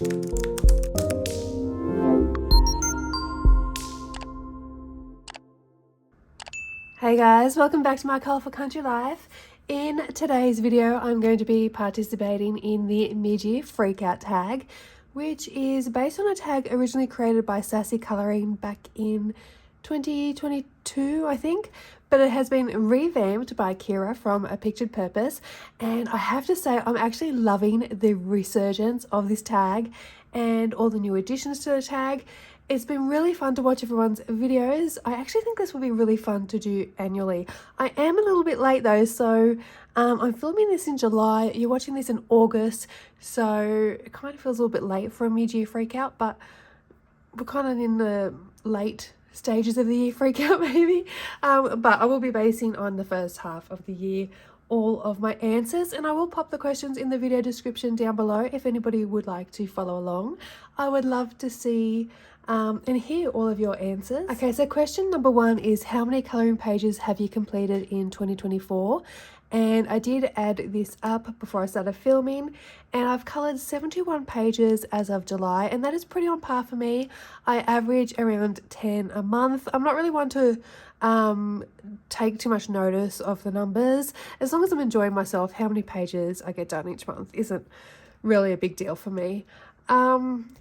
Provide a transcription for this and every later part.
Hey guys, welcome back to my colourful country life. In today's video, I'm going to be participating in the mid-year freakout tag, which is based on a tag originally created by Sassy Colouring back in 2022, I think, but it has been revamped by Kira from A Pictured Purpose, and I have to say I'm actually loving the resurgence of this tag and all the new additions to the tag. It's been really fun to watch everyone's videos. I actually think this will be really fun to do annually. I am a little bit late though, so I'm filming this in July. You're watching this in August, so it kind of feels a little bit late for a mid-year freakout, but we're kind of in the late stages of the year freakout maybe. But I will be basing on the first half of the year all of my answers, and I will pop the questions in the video description down below if anybody would like to follow along. I would love to see and hear all of your answers. Okay, so question number 1 is, how many colouring pages have you completed in 2024? And I did add this up before I started filming, and I've coloured 71 pages as of July, and that is pretty on par for me. I average around 10 a month. I'm not really one to take too much notice of the numbers. As long as I'm enjoying myself, how many pages I get done each month isn't really a big deal for me.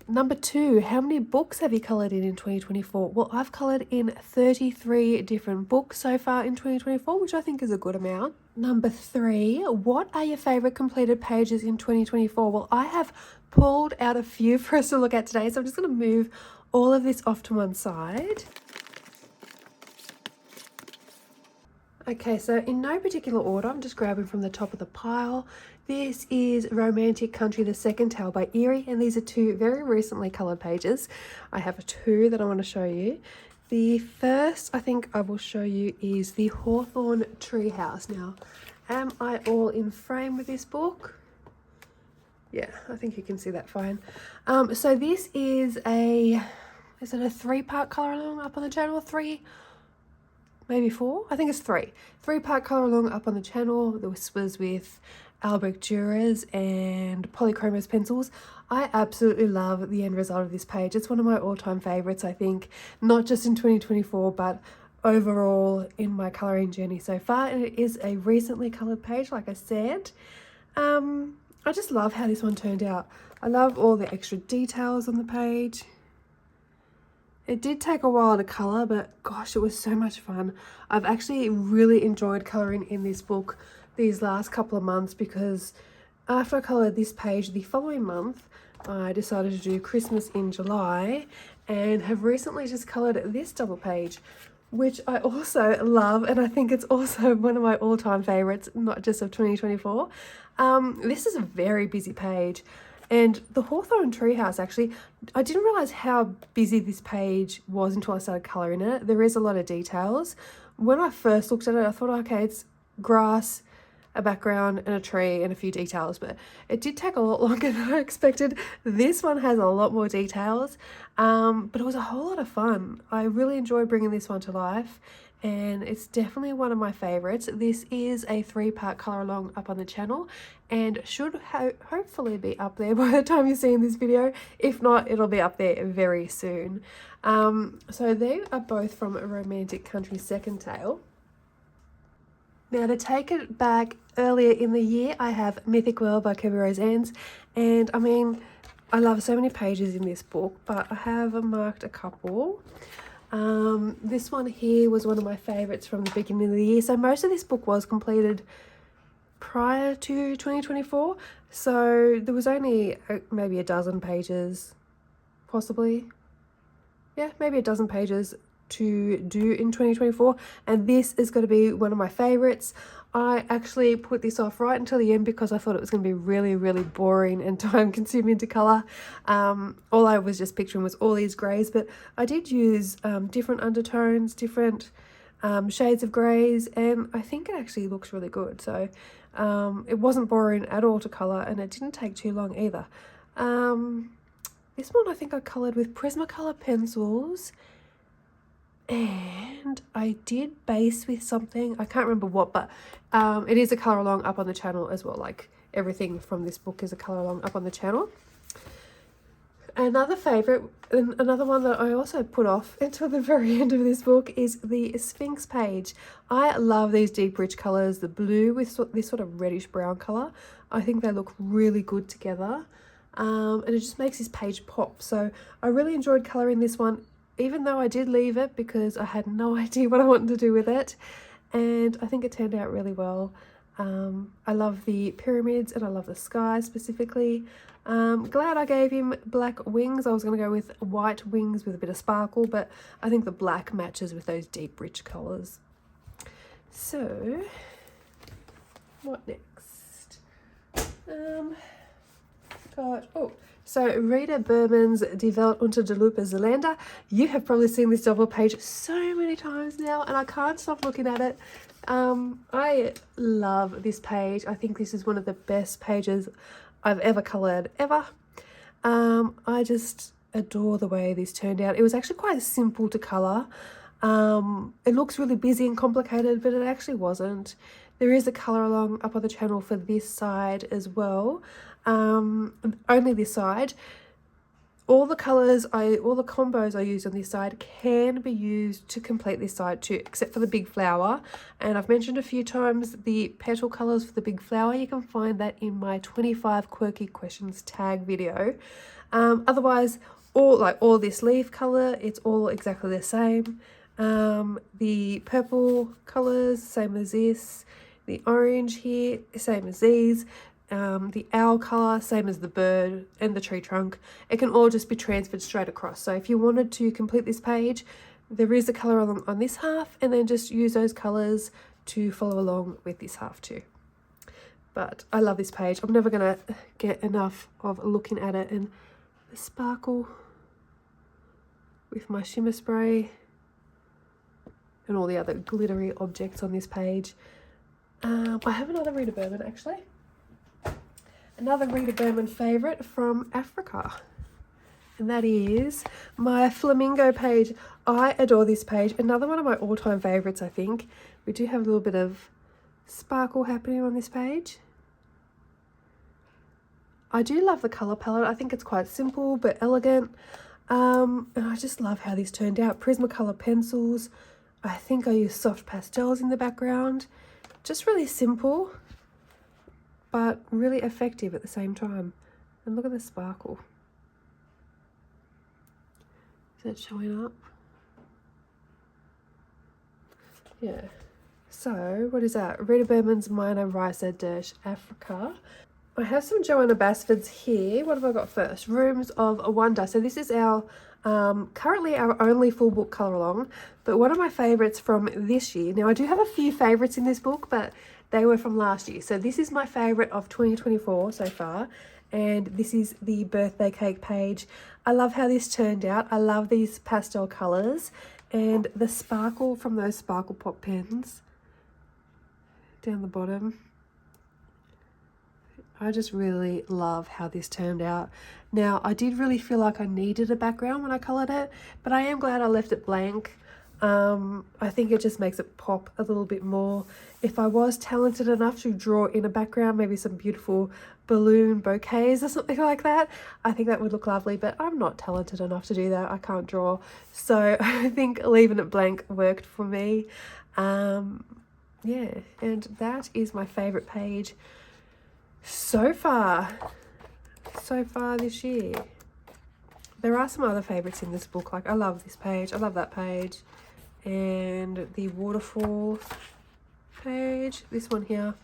Number 2, how many books have you coloured in 2024? Well, I've coloured in 33 different books so far in 2024, which I think is a good amount. Number 3, what are your favourite completed pages in 2024? Well, I have pulled out a few for us to look at today, so I'm just going to move all of this off to one side. Okay, so in no particular order, I'm just grabbing from the top of the pile. This is Romantic Country, the Second Tale by Erie, and these are 2 very recently coloured pages. I have 2 that I want to show you. The first I think I will show you is the Hawthorn Treehouse. Now, am I all in frame with this book? Yeah, I think you can see that fine. So this is it a 3-part colour along up on the channel? 3? Maybe 4? I think it's 3. 3-part colour along up on the channel. This was with Albrecht Durers and Polychromos pencils. I absolutely love the end result of this page. It's one of my all-time favourites, I think, not just in 2024, but overall in my colouring journey so far. And it is a recently coloured page, like I said. I just love how this one turned out. I love all the extra details on the page. It did take a while to colour, but gosh, it was so much fun. I've actually really enjoyed colouring in this book these last couple of months, because after I coloured this page the following month, I decided to do Christmas in July, and have recently just coloured this double page, which I also love, and I think it's also one of my all-time favourites, not just of 2024. This is a very busy page. And the Hawthorn Treehouse, actually, I didn't realise how busy this page was until I started colouring it. There is a lot of details. When I first looked at it, I thought, okay, it's grass, a background and a tree and a few details, but it did take a lot longer than I expected. This one has a lot more details, but it was a whole lot of fun. I really enjoyed bringing this one to life, and it's definitely one of my favorites. This is a 3-part colour along up on the channel, and should hopefully be up there by the time you're seeing this video. If not, it'll be up there very soon. So they are both from A Romantic Country Second Tale. Now, to take it back earlier in the year, I have Mythic World by Kirby Rose Anns, and I mean, I love so many pages in this book, but I have marked a couple. This one here was one of my favourites from the beginning of the year. So most of this book was completed prior to 2024. So there was only maybe a dozen pages, possibly. Yeah, maybe a dozen pages to do in 2024. And this is going to be one of my favourites. I actually put this off right until the end because I thought it was going to be really, really boring and time consuming to colour. All I was just picturing was all these greys, but I did use different undertones, different shades of greys, and I think it actually looks really good. So it wasn't boring at all to colour, and it didn't take too long either. This one I think I coloured with Prismacolor pencils, and I did base with something, I can't remember what, but it is a colour along up on the channel as well. Like everything from this book is a colour along up on the channel. Another favourite, and another one that I also put off until the very end of this book, is the Sphinx page. I love these deep rich colours, the blue with this sort of reddish brown colour. I think they look really good together, and it just makes this page pop. So I really enjoyed colouring this one, even though I did leave it because I had no idea what I wanted to do with it, and I think it turned out really well. I love the pyramids and I love the sky specifically. Glad I gave him black wings. I was going to go with white wings with a bit of sparkle, but I think the black matches with those deep rich colours. So what next? So Rita Berman's Die Welt unter der Lupe Zelander. You have probably seen this double page so many times now, and I can't stop looking at it. I love this page. I think this is one of the best pages I've ever coloured ever. I just adore the way this turned out. It was actually quite simple to colour. It looks really busy and complicated, but it actually wasn't. There is a colour along up on the channel for this side as well. Only this side. All the colours, all the combos I used on this side can be used to complete this side too, except for the big flower. And I've mentioned a few times the petal colours for the big flower. You can find that in my 25 quirky questions tag video. Otherwise, all this leaf colour, it's all exactly the same. The purple colours, same as this. The orange here, same as these. The owl colour, same as the bird and the tree trunk. It can all just be transferred straight across. So if you wanted to complete this page, there is a colour on this half, and then just use those colours to follow along with this half too. But I love this page. I'm never going to get enough of looking at it, and the sparkle with my shimmer spray and all the other glittery objects on this page. I have another Rita Berman actually. Another Rita Berman favourite from Africa, and that is my flamingo page. I adore this page. Another one of my all-time favourites, I think. We do have a little bit of sparkle happening on this page. I do love the colour palette. I think it's quite simple but elegant, and I just love how this turned out. Prismacolor pencils. I think I used soft pastels in the background. Just really simple, but really effective at the same time. And look at the sparkle. Is that showing up? Yeah. So, what is that? Rita Berman's Meine Reise durch Afrika. I have some Joanna Basford's here. What have I got first? Rooms of Wonder. So this is our currently our only full book colour along, but one of my favourites from this year. Now I do have a few favourites in this book, but they were from last year. So this is my favourite of 2024 so far, and this is the birthday cake page. I love how this turned out. I love these pastel colours and the sparkle from those sparkle pop pens down the bottom. I just really love how this turned out. Now, I did really feel like I needed a background when I coloured it, but I am glad I left it blank. I think it just makes it pop a little bit more. If I was talented enough to draw in a background, maybe some beautiful balloon bouquets or something like that, I think that would look lovely, but I'm not talented enough to do that. I can't draw. So I think leaving it blank worked for me. Yeah, and that is my favourite page so far this year. There are some other favourites in this book, like I love this page, I love that page, and the waterfall page, this one here,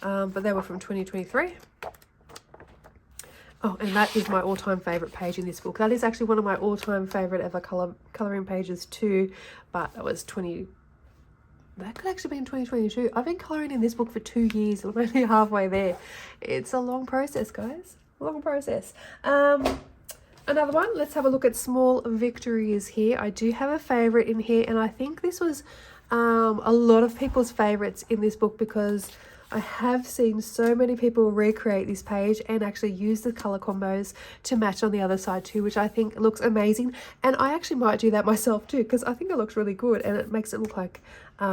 but they were from 2023. Oh, and that is my all-time favourite page in this book. That is actually one of my all-time favourite ever colouring pages too, but that was that could actually be in 2022. I've been colouring in this book for 2 years. I'm only halfway there. It's a long process, guys. Long process. Another one. Let's have a look at Small Victories here. I do have a favourite in here, and I think this was a lot of people's favourites in this book because I have seen so many people recreate this page and actually use the colour combos to match on the other side too, which I think looks amazing. And I actually might do that myself too, because I think it looks really good and it makes it look like, you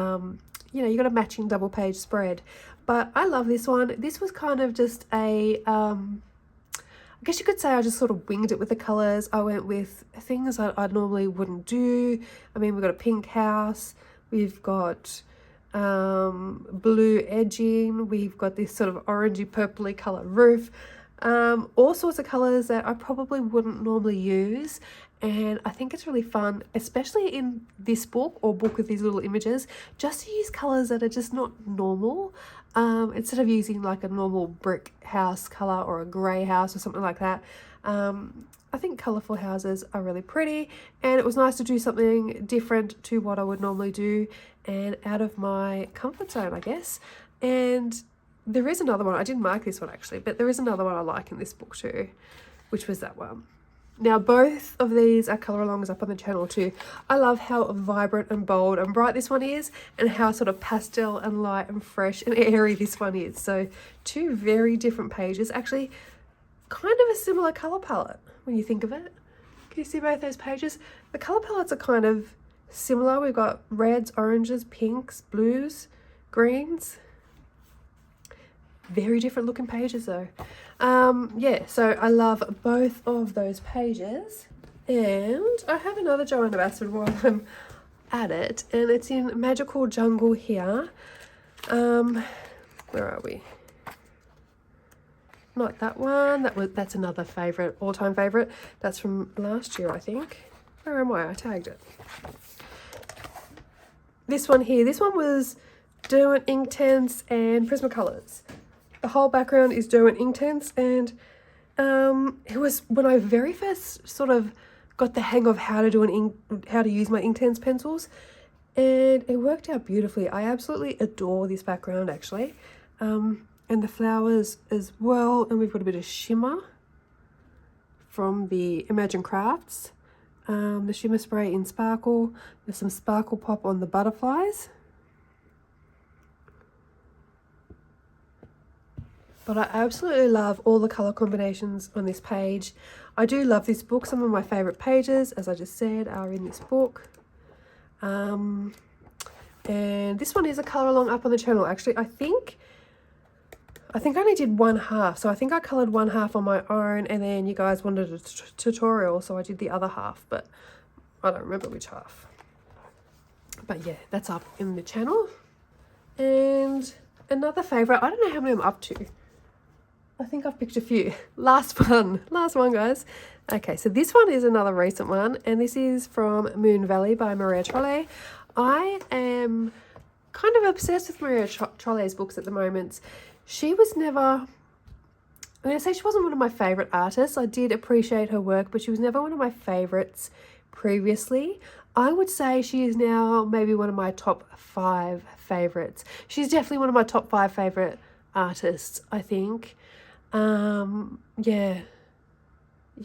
know, you got a matching double page spread. But I love this one. This was kind of just a I guess you could say I just sort of winged it with the colours. I went with things I normally wouldn't do. I mean, we've got a pink house, we've got blue edging, we've got this sort of orangey purpley colour roof, all sorts of colours that I probably wouldn't normally use. And I think it's really fun, especially in this book or book with these little images, just to use colours that are just not normal. Instead of using like a normal brick house colour or a grey house or something like that. I think colourful houses are really pretty, and it was nice to do something different to what I would normally do and out of my comfort zone, I guess. And there is another one, I didn't mark this one actually, but there is another one I like in this book too, which was that one. Now, both of these are colour alongs up on the channel too. I love how vibrant and bold and bright this one is, and how sort of pastel and light and fresh and airy this one is. So two very different pages, actually kind of a similar colour palette when you think of it. Can you see both those pages? The colour palettes are kind of similar. We've got reds, oranges, pinks, blues, greens. Very different looking pages though. Yeah, so I love both of those pages, and I have another Joanna Bassford while I'm at it, and it's in Magical Jungle here. Where are we? Not that one. That's another favorite, all-time favorite. That's from last year, I think. Where am I? I tagged it. This one here. This one was Derwent Inktense and Prismacolors. The whole background is Derwent Inktense, and it was when I very first sort of got the hang of how to use my Inktense pencils, and it worked out beautifully. I absolutely adore this background actually, and the flowers as well. And we've got a bit of shimmer from the Imagine Crafts, the shimmer spray in Sparkle. There's some sparkle pop on the butterflies. But I absolutely love all the colour combinations on this page. I do love this book. Some of my favourite pages, as I just said, are in this book. And this one is a colour along up on the channel. Actually, I think I only did one half. So I think I coloured one half on my own, and then you guys wanted a tutorial, so I did the other half. But I don't remember which half. But yeah, that's up in the channel. And another favourite, I don't know how many I'm up to. I think I've picked a few. Last one guys. Okay, so this one is another recent one, and this is from Moon Valley by Maria Trolle. I am kind of obsessed with Maria Trolle's books at the moment. She was never, I'm going to say she wasn't one of my favourite artists. I did appreciate her work, but she was never one of my favourites previously. I would say she is now maybe one of my top 5 favourites. She's definitely one of my top 5 favourite artists, I think.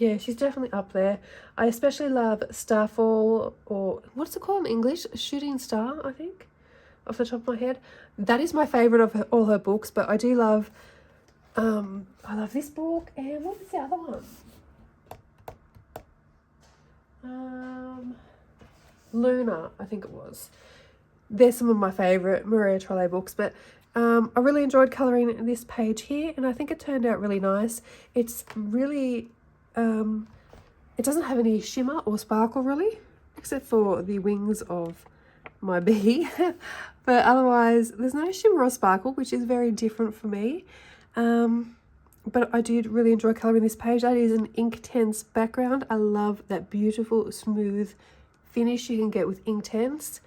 Yeah, she's definitely up there. I especially love Starfall, or what's it called in English? Shooting Star, I think, off the top of my head. That is my favourite of all her books, but I do love, I love this book, and what was the other one? Luna, I think it was. They're some of my favourite Maria Trolle books, but I really enjoyed colouring this page here, and I think it turned out really nice. It's really, it doesn't have any shimmer or sparkle really, except for the wings of my bee. But otherwise, there's no shimmer or sparkle, which is very different for me. But I did really enjoy colouring this page. That is an Inktense background. I love that beautiful, smooth finish you can get with Inktense,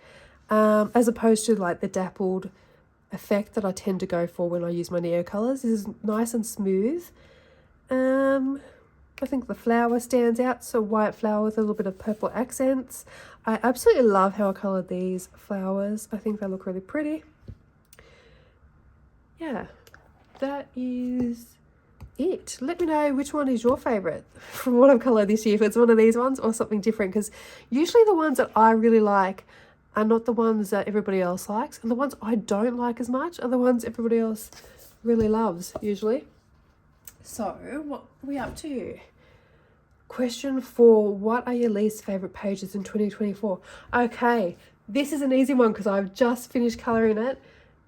as opposed to like the dappled effect that I tend to go for when I use my Neo colours. This is nice and smooth. I think the flower stands out, so white flower with a little bit of purple accents. I absolutely love how I coloured these flowers. I think they look really pretty. Yeah, that is it. Let me know which one is your favourite from what I've coloured this year, if it's one of these ones or something different, because usually the ones that I really like are not the ones that everybody else likes, and the ones I don't like as much are the ones everybody else really loves usually. So what are we up to? Question 4, what are your least favourite pages in 2024? Okay, this is an easy one because I've just finished colouring it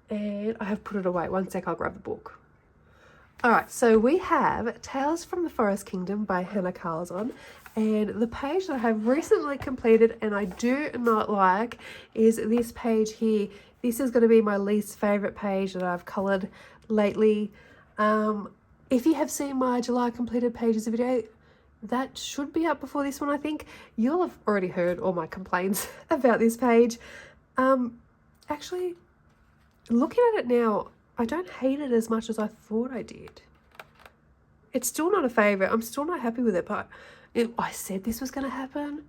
and I have put it away. One sec, I'll grab the book. Alright, so we have Tales from the Forest Kingdom by Hannah Carlson, and the page that I have recently completed and I do not like is this page here. This is going to be my least favourite page that I've coloured lately. If you have seen my July completed pages video, that should be up before this one, I think. You'll have already heard all my complaints about this page. Actually, looking at it now, I don't hate it as much as I thought I did. It's still not a favourite. I'm still not happy with it, but I said this was going to happen.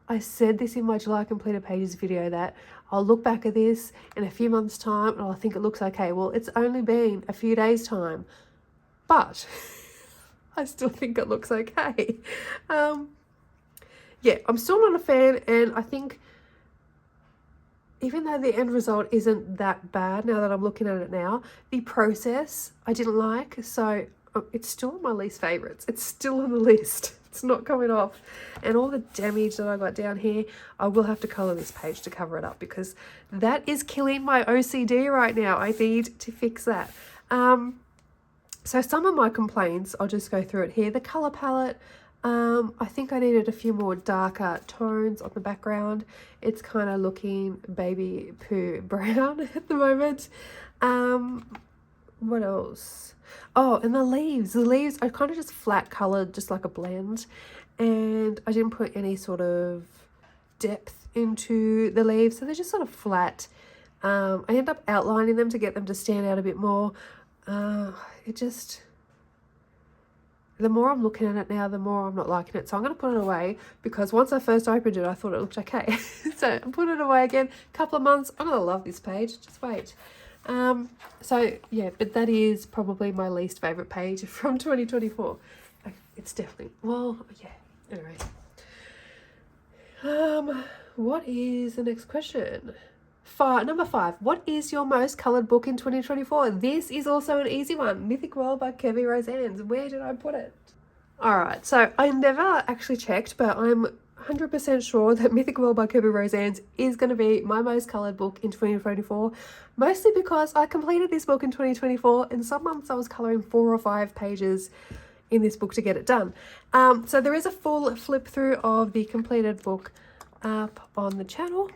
I said this in my July completed pages video that I'll look back at this in a few months' time and I'll think it looks okay. Well, it's only been a few days' time, but I still think it looks okay. Yeah, I'm still not a fan, and I think even though the end result isn't that bad now that I'm looking at it now, the process I didn't like, so it's still on my least favourites. It's still on the list. It's not coming off. And all the damage that I got down here, I will have to colour this page to cover it up because that is killing my OCD right now. I need to fix that. So some of my complaints, I'll just go through it here. The colour palette, I think I needed a few more darker tones on the background. It's kind of looking baby poo brown at the moment. What else? Oh, and the leaves. The leaves, I kind of just flat coloured, just like a blend. And I didn't put any sort of depth into the leaves. So they're just sort of flat. I end up outlining them to get them to stand out a bit more. The more I'm looking at it now, the more I'm not liking it. So I'm going to put it away because once I first opened it, I thought it looked okay. So I'm putting it away again. A couple of months, I'm going to love this page. Just wait. So yeah, but that is probably my least favourite page from 2024. It's definitely, well, yeah, anyway. What is the next question? Number 5. What is your most coloured book in 2024? This is also an easy one. Mythic World by Kevin Roseannes. Where did I put it? Alright, so I never actually checked, but I'm 100% sure that Mythic World by Kevin Roseannes is going to be my most coloured book in 2024. Mostly because I completed this book in 2024 and some months I was colouring 4 or 5 pages in this book to get it done. So there is a full flip through of the completed book up on the channel.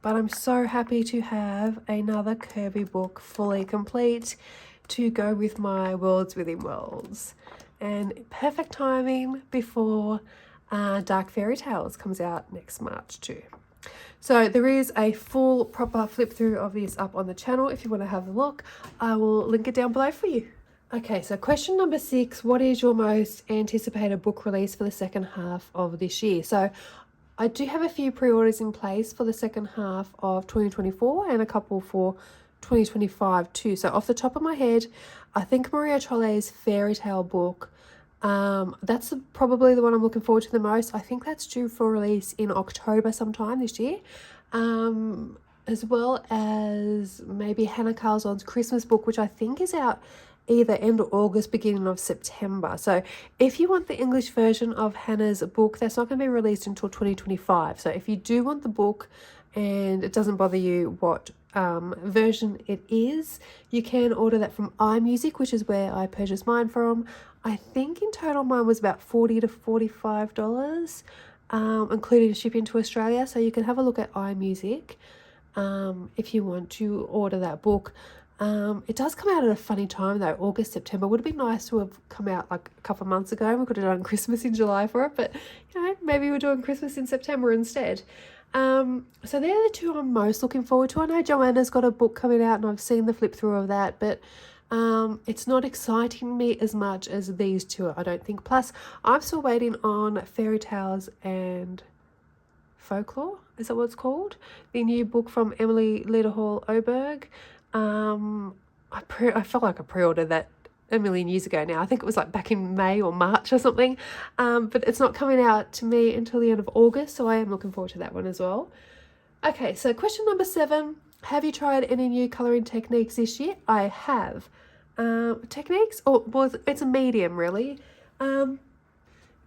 But I'm so happy to have another Kirby book fully complete to go with my Worlds Within Worlds. And perfect timing before Dark Fairy Tales comes out next March too. So there is a full proper flip through of this up on the channel. If you want to have a look, I will link it down below for you. Okay, so question number 6, what is your most anticipated book release for the second half of this year? So I do have a few pre-orders in place for the second half of 2024 and a couple for 2025 too. So off the top of my head, I think Maria Trolle's fairy tale book, that's probably the one I'm looking forward to the most. I think that's due for release in October sometime this year. As well as maybe Hannah Carlson's Christmas book, which I think is out either end of August, beginning of September. So if you want the English version of Hannah's book, that's not going to be released until 2025. So if you do want the book and it doesn't bother you what version it is, you can order that from iMusic, which is where I purchased mine from. I think in total mine was about $40 to $45, including shipping to Australia. So you can have a look at iMusic if you want to order that book. It does come out at a funny time though. August, September would have been nice to have come out like a couple of months ago. We could have done Christmas in July for it, but you know, maybe we're doing Christmas in September instead. So they're the two I'm most looking forward to. I know Joanna's got a book coming out and I've seen the flip through of that, but it's not exciting me as much as these two, I don't think. Plus I'm still waiting on Fairy Tales and Folklore, is that what it's called? The new book from Emily Lederhall Oberg. I felt like I pre-ordered that a million years ago now. I think it was like back in May or March or something. But it's not coming out to me until the end of August, so I am looking forward to that one as well. Okay, so question number 7. Have you tried any new colouring techniques this year? I have. Techniques? Or well, it's a medium really.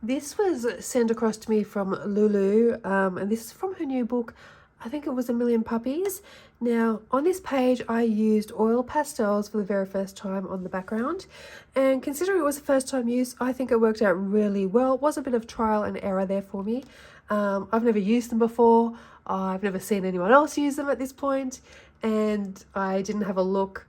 This was sent across to me from Lulu, and this is from her new book, I think it was A Million Puppies. Now on this page I used oil pastels for the very first time on the background, and considering it was a first time use, I think it worked out really well. It was a bit of trial and error there for me. I've never used them before, I've never seen anyone else use them at this point, and I didn't have a look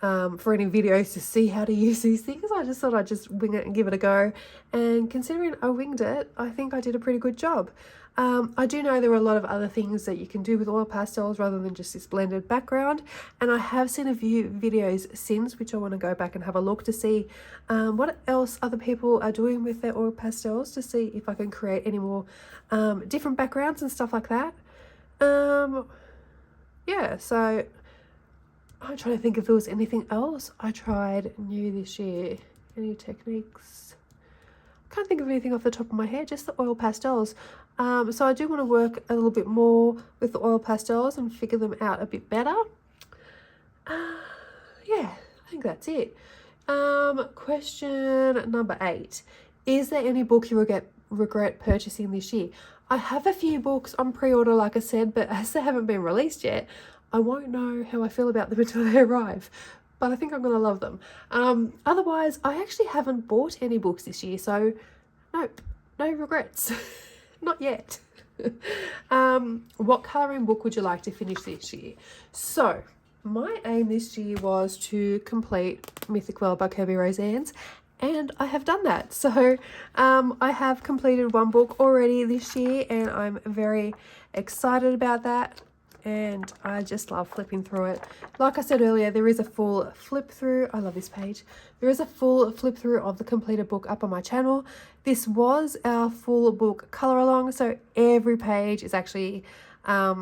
for any videos to see how to use these things. I just thought I'd just wing it and give it a go, and considering I winged it, I think I did a pretty good job. I do know there are a lot of other things that you can do with oil pastels rather than just this blended background, and I have seen a few videos since which I want to go back and have a look to see what else other people are doing with their oil pastels, to see if I can create any more different backgrounds and stuff like that. Yeah, so I'm trying to think if there was anything else I tried new this year. Any techniques? Can't think of anything off the top of my head, just the oil pastels. So I do want to work a little bit more with the oil pastels and figure them out a bit better. Yeah, I think that's it. Question number 8. Is there any book you regret purchasing this year? I have a few books on pre-order, like I said, but as they haven't been released yet, I won't know how I feel about them until they arrive, but I think I'm going to love them. Otherwise, I actually haven't bought any books this year, so nope, no regrets. Not yet. What colouring book would you like to finish this year? So, my aim this year was to complete Mythic World by Kirby Roseanne's, and I have done that. So, I have completed one book already this year, and I'm very excited about that. And I just love flipping through it. Like I said earlier, there is a full flip through. I love this page. There is a full flip through of the completed book up on my channel. This was our full book colour along, so every page is actually up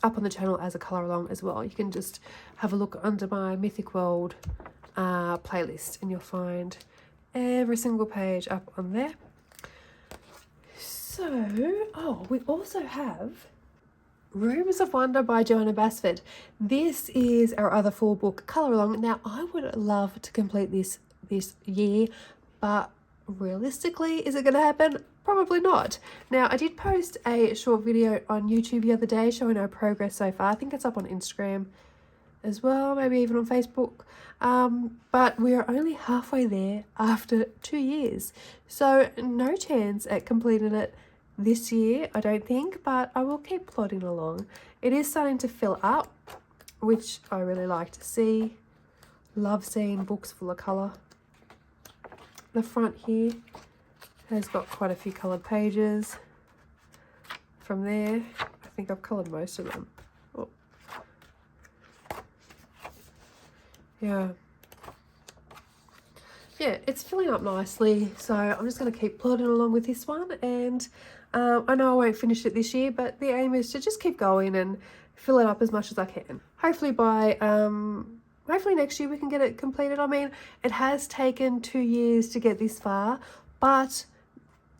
on the channel as a colour along as well. You can just have a look under my Mythic World playlist and you'll find every single page up on there. So, oh, we also have Rooms of Wonder by Joanna Basford. This is our other full book colour along. Now, I would love to complete this year, but realistically, is it going to happen? Probably not. Now, I did post a short video on YouTube the other day showing our progress so far. I think it's up on Instagram as well, maybe even on Facebook. But we are only halfway there after 2 years. So no chance at completing it this year, I don't think, but I will keep plodding along. It is starting to fill up, which I really like to see. Love seeing books full of colour. The front here has got quite a few coloured pages. From there, I think I've coloured most of them. Oh. Yeah, it's filling up nicely, so I'm just going to keep plodding along with this one, and I know I won't finish it this year, but the aim is to just keep going and fill it up as much as I can. Hopefully by hopefully next year we can get it completed. I mean, it has taken 2 years to get this far, but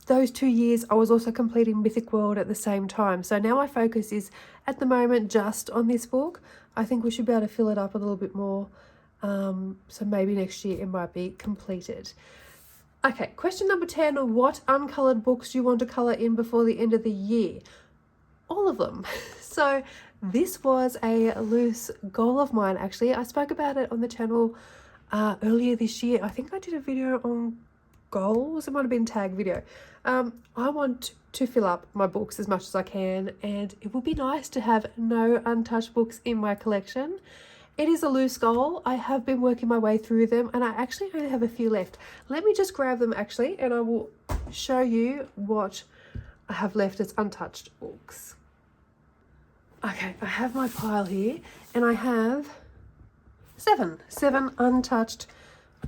those 2 years I was also completing Mythic World at the same time. So now my focus is at the moment just on this book. I think we should be able to fill it up a little bit more. So maybe next year it might be completed. Okay, question number 10. What uncoloured books do you want to colour in before the end of the year? All of them. So this was a loose goal of mine, actually. I spoke about it on the channel earlier this year. I think I did a video on goals. It might have been a tag video. I want to fill up my books as much as I can, and it would be nice to have no untouched books in my collection. It is a loose goal. I have been working my way through them, and I actually only have a few left. Let me just grab them actually, and I will show you what I have left as untouched books. Okay, I have my pile here, and I have seven untouched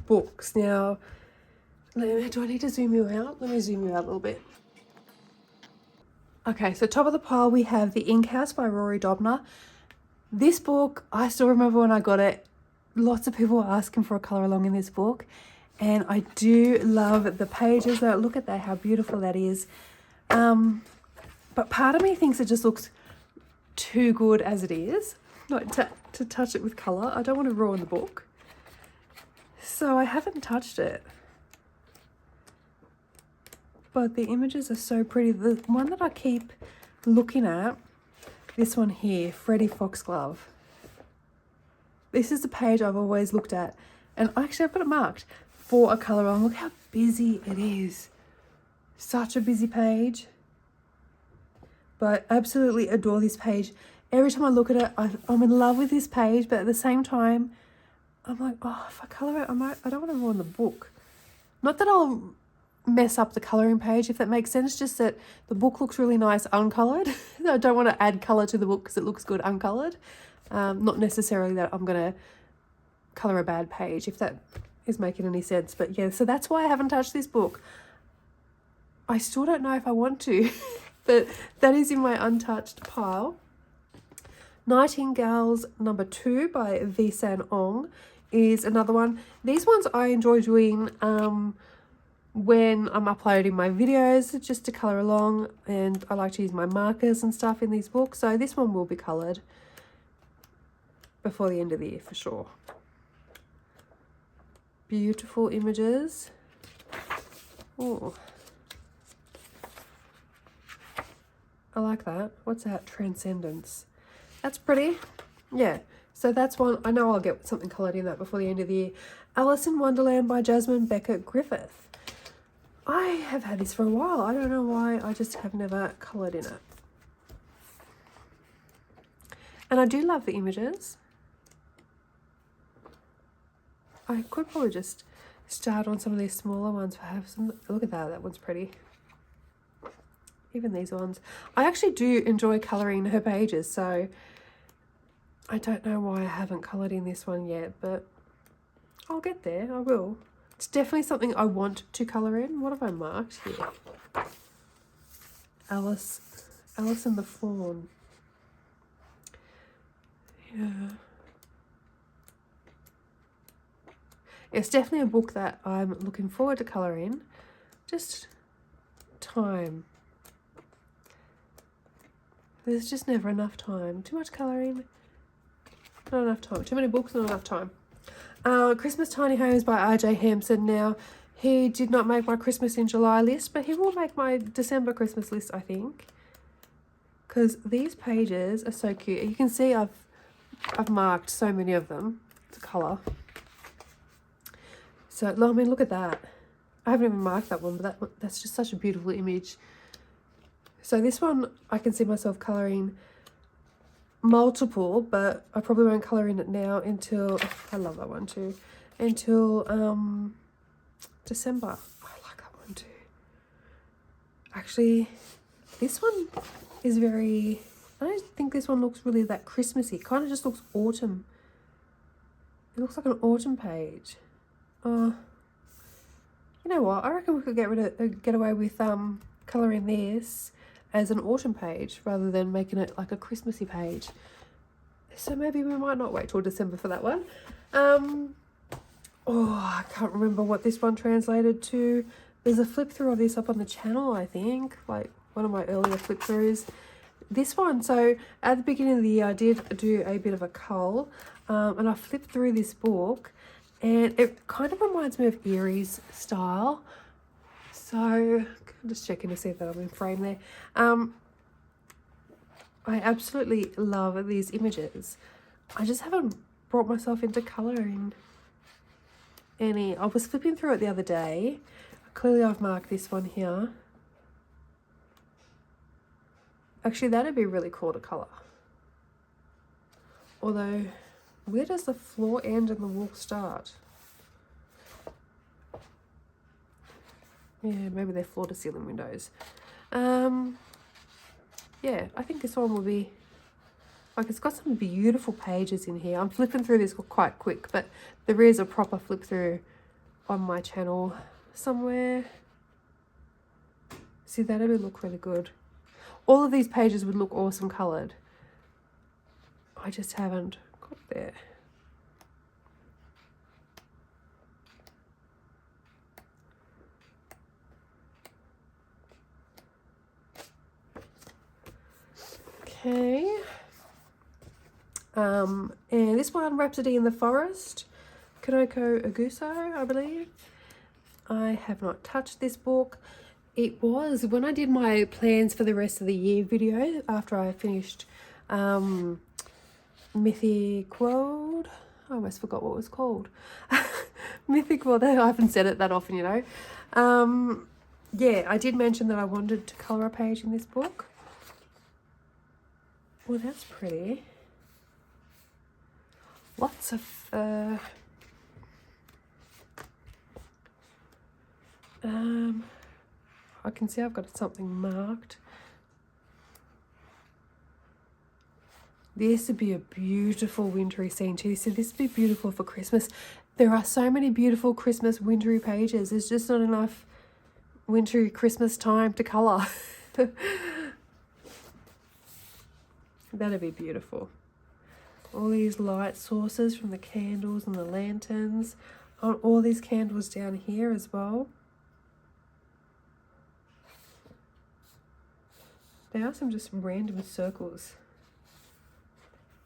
books. Now, do I need to zoom you out? Let me zoom you out a little bit. Okay, so top of the pile we have The Ink House by Rory Dobner. This book, I still remember when I got it, lots of people were asking for a colour along in this book, and I do love the pages. Though, look at that, how beautiful that is. But part of me thinks it just looks too good as it is, like to touch it with colour. I don't want to ruin the book, so I haven't touched it. But the images are so pretty. The one that I keep looking at This one here, Freddie Foxglove. This is the page I've always looked at, and actually I've got it marked for a colour on. Look how busy it is. Such a busy page. But I absolutely adore this page. Every time I look at it, I'm in love with this page, but at the same time, I'm like, oh, if I colour it, I don't want to ruin the book. Not that I'll mess up the colouring page, if that makes sense, just that the book looks really nice uncoloured. I don't want to add colour to the book because it looks good uncoloured. Not necessarily that I'm going to colour a bad page, if that is making any sense. But yeah, so that's why I haven't touched this book. I still don't know if I want to, but that is in my untouched pile. Nightingales number 2 by V San Ong is another one. These ones I enjoy doing when I'm uploading my videos, just to colour along, and I like to use my markers and stuff in these books. So this one will be coloured before the end of the year for sure. Beautiful images. Oh, I like that. What's that? Transcendence. That's pretty. Yeah. So that's one. I know I'll get something coloured in that before the end of the year. Alice in Wonderland by Jasmine Beckett Griffith. I have had this for a while. I don't know why. I just have never coloured in it. And I do love the images. I could probably just start on some of these smaller ones perhaps. Look at that. That one's pretty. Even these ones. I actually do enjoy colouring her pages, so I don't know why I haven't coloured in this one yet, but I'll get there. I will. It's definitely something I want to colour in. What have I marked here? Alice and the Fawn. Yeah. It's definitely a book that I'm looking forward to colouring. Just time. There's just never enough time. Too much colouring, not enough time. Too many books, not enough time. Christmas Tiny Homes by R.J. Hampson. Now, he did not make my Christmas in July list, but he will make my December Christmas list, I think. Because these pages are so cute. You can see I've marked so many of them to colour. So, I mean, look at that. I haven't even marked that one, but that's just such a beautiful image. So this one, I can see myself colouring multiple, but I probably won't colour in it now until, I love that one too, until December. I like that one too. Actually, this one is very, I don't think this one looks really that Christmassy. It kind of just looks autumn. It looks like an autumn page. You know what? I reckon we could get away with colouring this as an autumn page rather than making it like a Christmassy page. So maybe we might not wait till December for that one. Oh, I can't remember what this one translated to. There's a flip through of this up on the channel, I think, like one of my earlier flip throughs. This one, so at the beginning of the year I did do a bit of a cull, and I flipped through this book, and it kind of reminds me of Erie's style. So I'm just checking to see that I'm in frame there. I absolutely love these images. I just haven't brought myself into colouring any. I was flipping through it the other day. Clearly I've marked this one here. Actually, that'd be really cool to colour. Although, where does the floor end and the wall start? Yeah, maybe they're floor to ceiling windows. Yeah, I think this one will be, like, it's got some beautiful pages in here. I'm flipping through this quite quick, but there is a proper flip through on my channel somewhere. See, that would look really good. All of these pages would look awesome coloured. I just haven't got there. Okay. And this one, Rhapsody in the Forest, Kanoko Aguso, I believe. I have not touched this book. It was when I did my plans for the rest of the year video after I finished Mythic World. I almost forgot what it was called. Mythic World. I haven't said it that often, you know. Yeah, I did mention that I wanted to colour a page in this book. Well, that's pretty. Lots of I can see I've got something marked. This would be a beautiful wintry scene too. So this would be beautiful for Christmas. There are so many beautiful Christmas wintry pages. There's just not enough wintry Christmas time to colour. That'd be beautiful. All these light sources from the candles and the lanterns. On all these candles down here as well. There are some just random circles.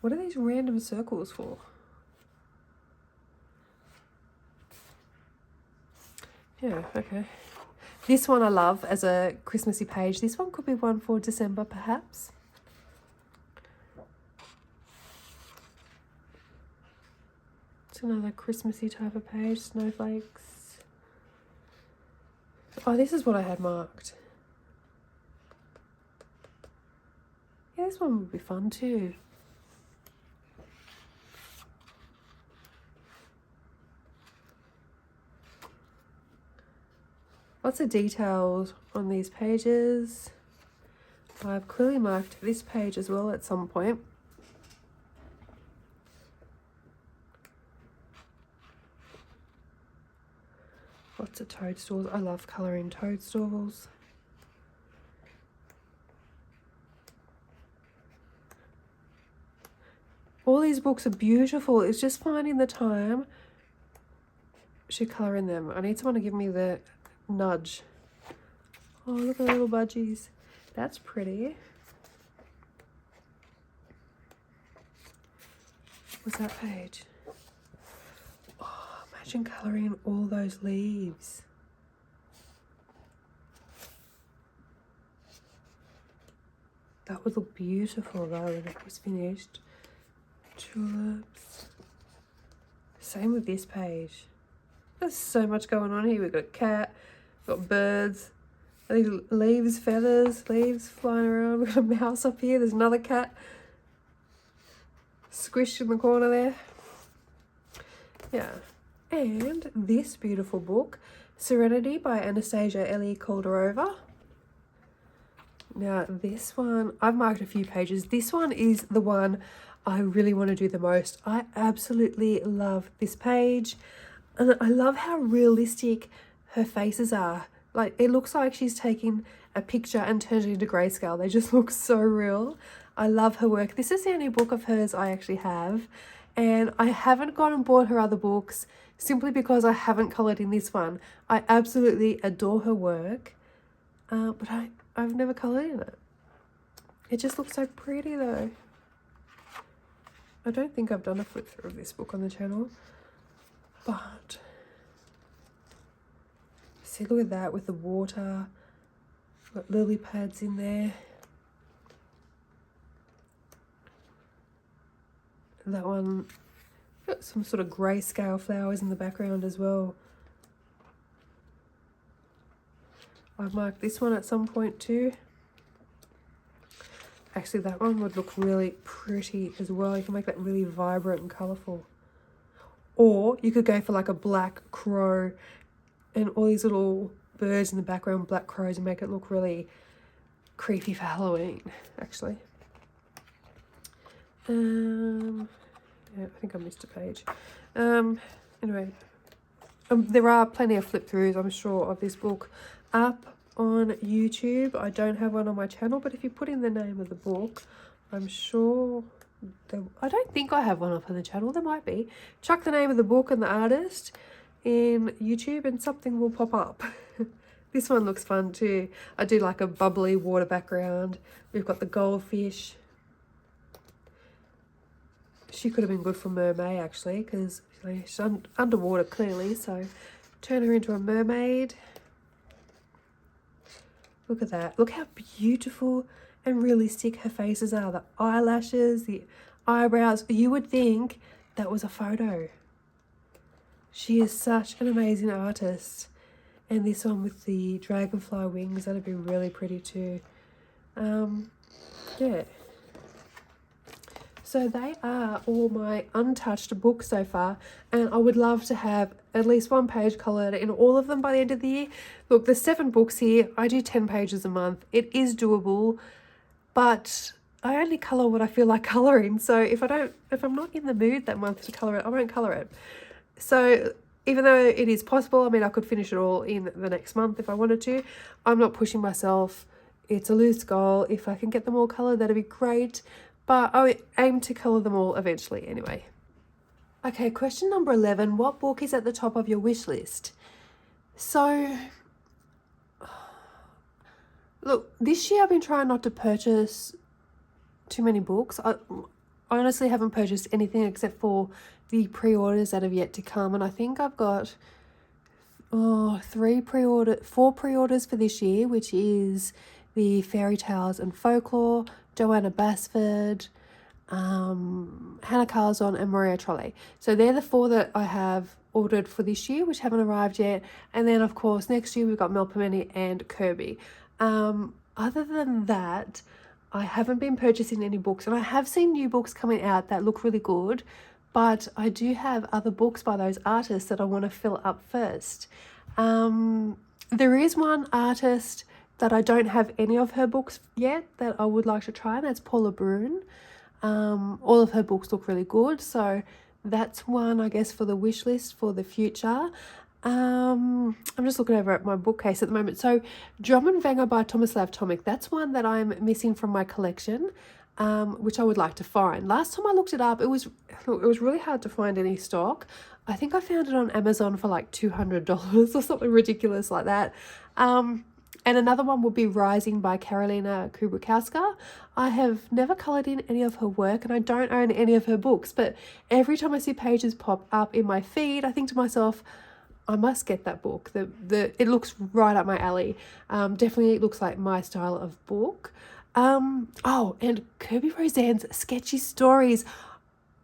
What are these random circles for? Yeah, okay. This one I love as a Christmassy page. This one could be one for December, perhaps. It's another Christmassy type of page. Snowflakes. Oh, this is what I had marked. Yeah, this one would be fun too. Lots of details on these pages. I've clearly marked this page as well at some point. Lots of toadstools. I love colouring toadstools. All these books are beautiful. It's just finding the time to colour in them. I need someone to give me the nudge. Oh, look at the little budgies. That's pretty. What's that page? Oh, imagine colouring all those leaves. That would look beautiful though when it was finished. Tulips. Same with this page. There's so much going on here. We've got a cat, we've got birds, leaves, feathers, leaves flying around. We've got a mouse up here. There's another cat squished in the corner there. Yeah. And this beautiful book, Serenity by Anastasia Ellie Calderova. Now this one, I've marked a few pages. This one is the one I really want to do the most. I absolutely love this page. And I love how realistic her faces are. Like, it looks like she's taken a picture and turned it into grayscale. They just look so real. I love her work. This is the only book of hers I actually have. And I haven't gone and bought her other books simply because I haven't coloured in this one. I absolutely adore her work. But I've never coloured in it. It just looks so pretty though. I don't think I've done a flip through of this book on the channel. But see, look at that with the water. Got lily pads in there. That one got some sort of grayscale flowers in the background as well. I've marked this one at some point too. Actually, that one would look really pretty as well. You can make that really vibrant and colourful. Or you could go for like a black crow and all these little birds in the background, black crows, and make it look really creepy for Halloween, actually. Yeah, I think I missed a page. Anyway, there are plenty of flip throughs, I'm sure, of this book up on YouTube. I don't have one on my channel, but if you put in the name of the book, I'm sure I don't think I have one up on the channel. There might be. Chuck the name of the book and the artist in YouTube and something will pop up. This one looks fun too. I do like a bubbly water background. We've got the goldfish. She could have been good for mermaid actually, because she's underwater clearly, so turn her into a mermaid. Look at that. Look how beautiful and realistic her faces are. The eyelashes, the eyebrows. You would think that was a photo. She is such an amazing artist. And this one with the dragonfly wings, that'd be really pretty too. Yeah. So they are all my untouched books so far, and I would love to have at least one page coloured in all of them by the end of the year. Look, there's 7 books here. I do 10 pages a month. It is doable, but I only colour what I feel like colouring. So if I'm not in the mood that month to colour it, I won't colour it. So even though it is possible, I mean, I could finish it all in the next month if I wanted to. I'm not pushing myself. It's a loose goal. If I can get them all coloured, that'd be great. But I aim to colour them all eventually anyway. Okay, question number 11. What book is at the top of your wish list? So, look, this year I've been trying not to purchase too many books. I honestly haven't purchased anything except for the pre-orders that have yet to come. And I think I've got 4 pre-orders for this year, which is the Fairy Tales and Folklore, Joanna Basford, Hannah Carlzon and Maria Trolle. So they're the 4 that I have ordered for this year, which haven't arrived yet. And then, of course, next year we've got Mel Pimeni and Kirby. Other than that, I haven't been purchasing any books. And I have seen new books coming out that look really good. But I do have other books by those artists that I want to fill up first. There is one artist that I don't have any of her books yet that I would like to try, and that's Paula Brun. All of her books look really good, so that's one, I guess, for the wish list for the future. I'm just looking over at my bookcase at the moment. So Drummonvanger by Tomislav Tomic, that's one that I'm missing from my collection, which I would like to find. Last time I looked it up, it was really hard to find any stock. I think I found it on Amazon for like $200 or something ridiculous like that. And another one would be Rising by Karolina Kubikowska. I have never coloured in any of her work and I don't own any of her books, but every time I see pages pop up in my feed, I think to myself, I must get that book. It looks right up my alley. Definitely looks like my style of book. And Kirby Roseanne's Sketchy Stories.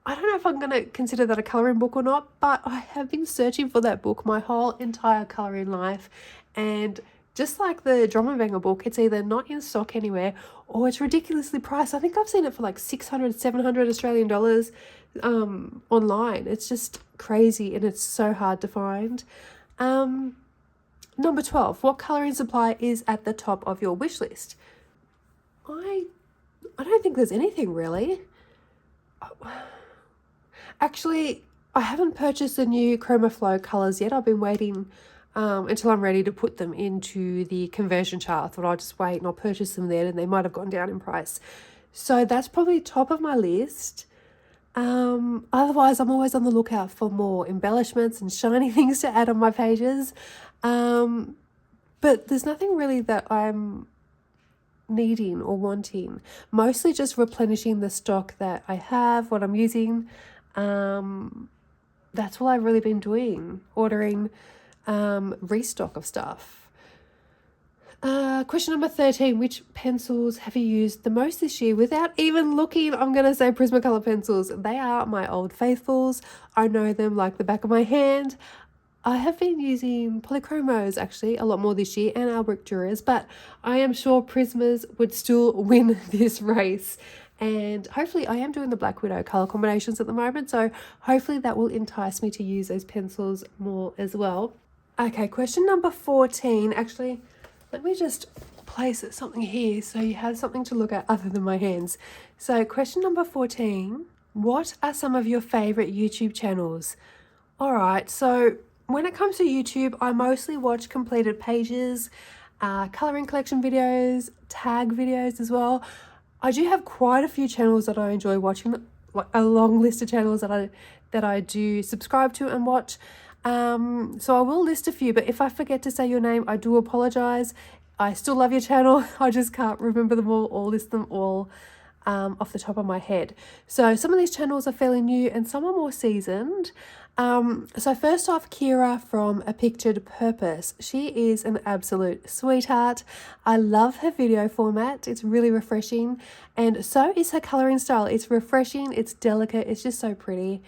I don't know if I'm going to consider that a colouring book or not, but I have been searching for that book my whole entire colouring life, and just like the Drummonvanger book, it's either not in stock anywhere or it's ridiculously priced. I think I've seen it for like 600, 700 Australian dollars online. It's just crazy and it's so hard to find. Number 12, what colouring supply is at the top of your wish list? I don't think there's anything really. Actually, I haven't purchased the new Chroma Flow colours yet. I've been waiting until I'm ready to put them into the conversion chart. I thought I'll just wait and I'll purchase them then, and they might have gone down in price. So that's probably top of my list. Otherwise, I'm always on the lookout for more embellishments and shiny things to add on my pages. But there's nothing really that I'm needing or wanting. Mostly just replenishing the stock that I have, what I'm using. That's all I've really been doing, ordering restock of stuff. Question number 13, which pencils have you used the most this year? Without even looking, I'm going to say Prismacolor pencils. They are my old faithfuls. I know them like the back of my hand. I have been using Polychromos actually a lot more this year, and Albrecht Dürers, but I am sure Prismas would still win this race. And hopefully I am doing the Black Widow colour combinations at the moment, so hopefully that will entice me to use those pencils more as well. Okay, question number 14. Actually, let me just place something here so you have something to look at other than my hands. So question number 14, what are some of your favourite YouTube channels? All right, so when it comes to YouTube, I mostly watch completed pages, colouring collection videos, tag videos as well. I do have quite a few channels that I enjoy watching, like a long list of channels that I do subscribe to and watch. So I will list a few, but if I forget to say your name, I do apologise. I still love your channel. I just can't remember them all or list them all. off the top of my head. So some of these channels are fairly new and some are more seasoned. So first off, Kira from A Pictured Purpose. She is an absolute sweetheart. I love her video format. It's really refreshing, and so is her colouring style. It's refreshing, it's delicate, it's just so pretty.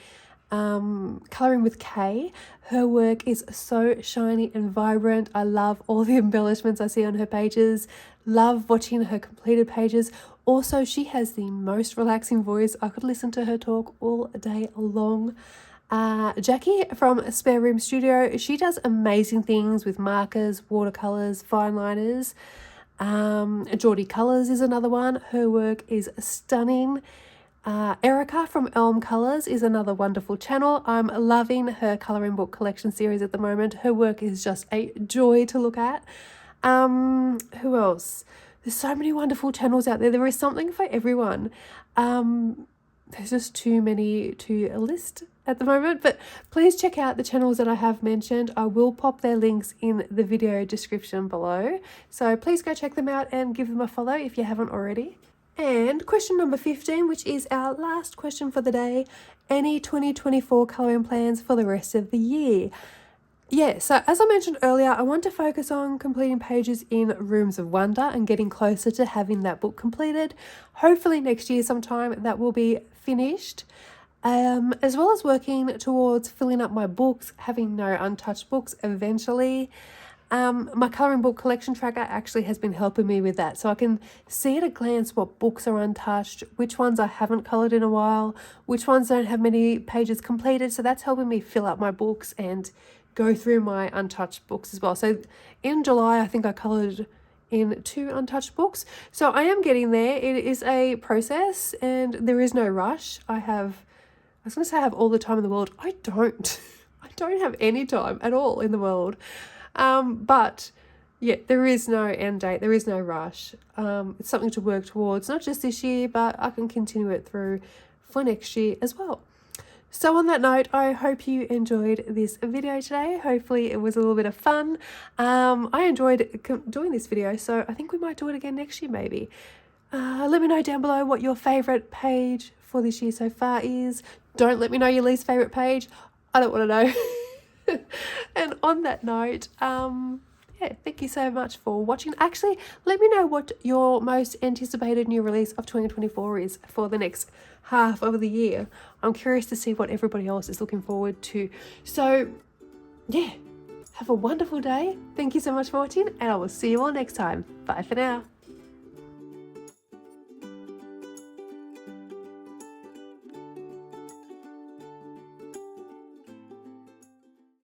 Colouring with K, her work is so shiny and vibrant. I love all the embellishments I see on her pages. Love watching her completed pages. Also, she has the most relaxing voice. I could listen to her talk all day long. Jackie from Spare Room Studio, she does amazing things with markers, watercolours, fine liners. Geordie Colours is another one. Her work is stunning. Erica from Elm Colours is another wonderful channel. I'm loving her colouring book collection series at the moment. Her work is just a joy to look at. Who else? There's so many wonderful channels out there. There is something for everyone. There's just too many to list at the moment, but please check out the channels that I have mentioned. I will pop their links in the video description below. So please go check them out and give them a follow if you haven't already. And question number 15, which is our last question for the day. Any 2024 colouring plans for the rest of the year? Yeah, so as I mentioned earlier, I want to focus on completing pages in Rooms of Wonder and getting closer to having that book completed. Hopefully next year sometime that will be finished. As well as working towards filling up my books, having no untouched books eventually. My colouring book collection tracker actually has been helping me with that, so I can see at a glance what books are untouched, which ones I haven't coloured in a while, which ones don't have many pages completed. So that's helping me fill up my books and go through my untouched books as well. So in July, I think I coloured in 2 untouched books. So I am getting there. It is a process and there is no rush. I was going to say I have all the time in the world. I don't. I don't have any time at all in the world. But yeah, there is no end date. There is no rush. It's something to work towards, not just this year, but I can continue it through for next year as well. So on that note, I hope you enjoyed this video today. Hopefully it was a little bit of fun. I enjoyed doing this video, so I think we might do it again next year maybe. Let me know down below what your favourite page for this year so far is. Don't let me know your least favourite page. I don't want to know. And on that note, yeah, thank you so much for watching. Actually, let me know what your most anticipated new release of 2024 is for the next half of the year. I'm curious to see what everybody else is looking forward to. So, yeah, have a wonderful day. Thank you so much for watching, and I will see you all next time. Bye for now.